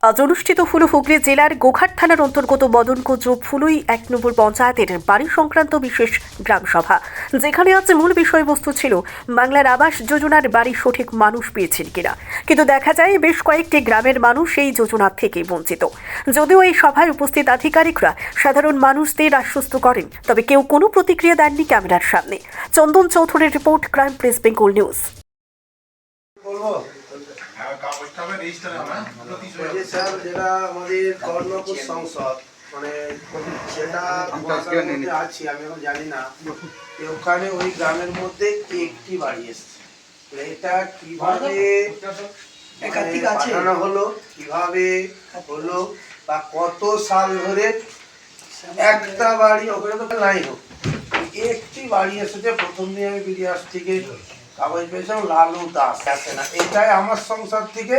আজ অনুষ্ঠিত হল হুগলি জেলার গোঘাট থানার অন্তর্গত মদনকুঞ্জ ফুলুই ১ নম্বর পঞ্চায়েতের বাড়ি সংক্রান্ত বিশেষ গ্রাম সভা, যেখানে আজ মূল বিষয়বস্তু ছিল বাংলার আবাস যোজনার বাড়ি সঠিক মানুষ পেয়েছেন কিনা। কিন্তু দেখা যায় বেশ কয়েকটি গ্রামের মানুষ এই যোজনার থেকে বঞ্চিত। যদিও এই সভায় উপস্থিত আধিকারিকরা সাধারণ মানুষদের আশ্বস্ত করেন, তবে কেউ কোনো প্রতিক্রিয়া দেননি ক্যামেরার সামনে। চন্দন চৌধুরীর report, crime press Bengal news. Sir, যেটা আমাদের কর্ণপুর সংসদ মানে সেটা আছি, আমি এখন জানি না ওখানে ওই গ্রামের মধ্যে একটি বাড়ি এসছে। এটা কিভাবে পাঠানো হলো, কিভাবে হলো, বা কত সাল ধরে একটা বাড়ি ওখানে তো নাই হোক, একটি বাড়ি এসেছে। প্রথম দিন আমি বিডিআর থেকে কাগজ পেয়েছিলাম, লালু দাস আসে না। এটাই আমার সংসার থেকে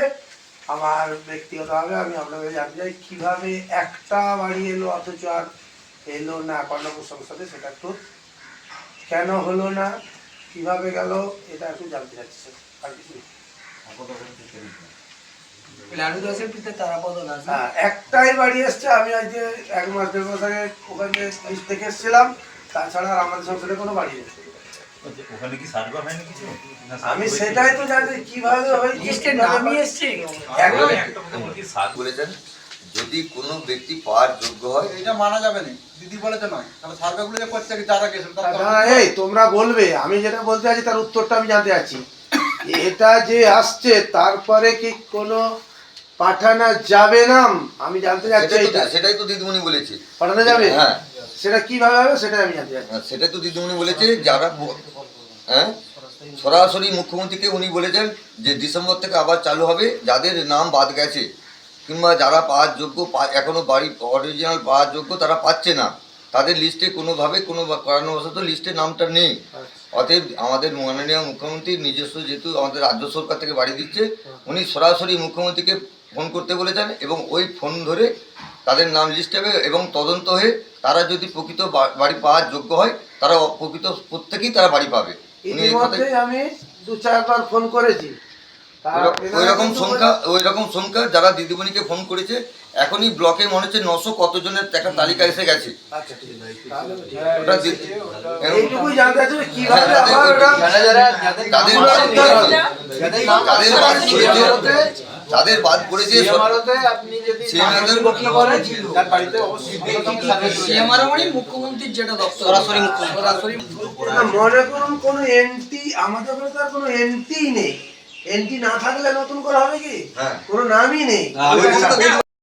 আমার ব্যক্তিগতভাবে আমি আপনাকে জানতে চাই কীভাবে একটা বাড়ি এলো অথচ আর এলো না কর্ণপুর সংসদে, সেটা একটু কেন হলো না, কিভাবে গেল, এটা একটু জানতে চাচ্ছি স্যার। আর কিছু লালু দাসের পিতা তারাপদ দাস। হ্যাঁ, একটাই বাড়ি এসছে। আমি আজকে 1 মাস 1.5 মাস আগে ওখানে লিস্ট দেখে এসেছিলাম, তাছাড়া আর আমাদের সংসদে কোনো বাড়ি নেই। ওখানে কি সার্ভার হয়নি কিছু? আমি সেটাই তো জানি কিভাবে লিস্টে নামই এসছে। একদম বলেছেন যদি কোনো ব্যক্তি পাওয়ার যোগ্য হয়, এটা মানা যাবে না, দিদি বলেছে নয়, তাহলে সার্ভেগুলো যে করছে যারা গেছেন এই তোমরা বলবে, আমি যেটা বলতে চাইছি তার উত্তরটা আমি জানতে চাচ্ছি। এটা যে আসছে তারপরে কি কোনো পাঠানো যাবে না, আমি জানতে চাচ্ছি। সেটাই তো দিদিমণি বলেছে পাঠানো যাবে, হ্যাঁ সেটা কিভাবে হবে সেটাই আমি জানতে চাচ্ছি। সেটাই তো দিদিমণি বলেছে। যারা হ্যাঁ সরাসরি মুখ্যমন্ত্রীকে উনি বলেছেন যে ডিসেম্বর থেকে আবার চালু হবে, যাদের নাম বাদ গেছে কিংবা যারা পাওয়ার যোগ্য এখনো বাড়ি অরিজিনাল পাওয়ার যোগ্য তারা পাচ্ছে না, তাদের লিস্টে কোনোভাবে কোনো কারণবশত লিস্টে নামটা নেই। অতএব আমাদের মাননীয় মুখ্যমন্ত্রী নিজস্ব যেহেতু আমাদের রাজ্য সরকার থেকে বাড়ি দিচ্ছে, উনি সরাসরি মুখ্যমন্ত্রীকে ফোন করতে বলেছেন এবং ওই ফোন ধরে তাদের নাম লিস্ট হবে এবং তদন্ত হয়ে তারা যদি প্রকৃত বাড়ি পাওয়ার যোগ্য হয় তারা প্রকৃত প্রত্যেকেই তারা বাড়ি পাবে। ইতিমধ্যে আমি 2-4 বার ফোন করেছি। ওই রকম সংখ্যা যারা দিদিমণিকে ফোন করেছে, এখনই ব্লকে মনে হচ্ছে 900 কতজনের একটা তালিকা এসে গেছে। তাদের বাদ পড়েছে মুখ্যমন্ত্রীর যেটা দপ্তর সরাসরি মনে করুন কোনো এন্ট্রি আমাদের ওখানে তার কোনো এন্ট্রি নেই। এন্ট্রি না থাকলে নতুন করে হবে কি? কোনো নামই নেই।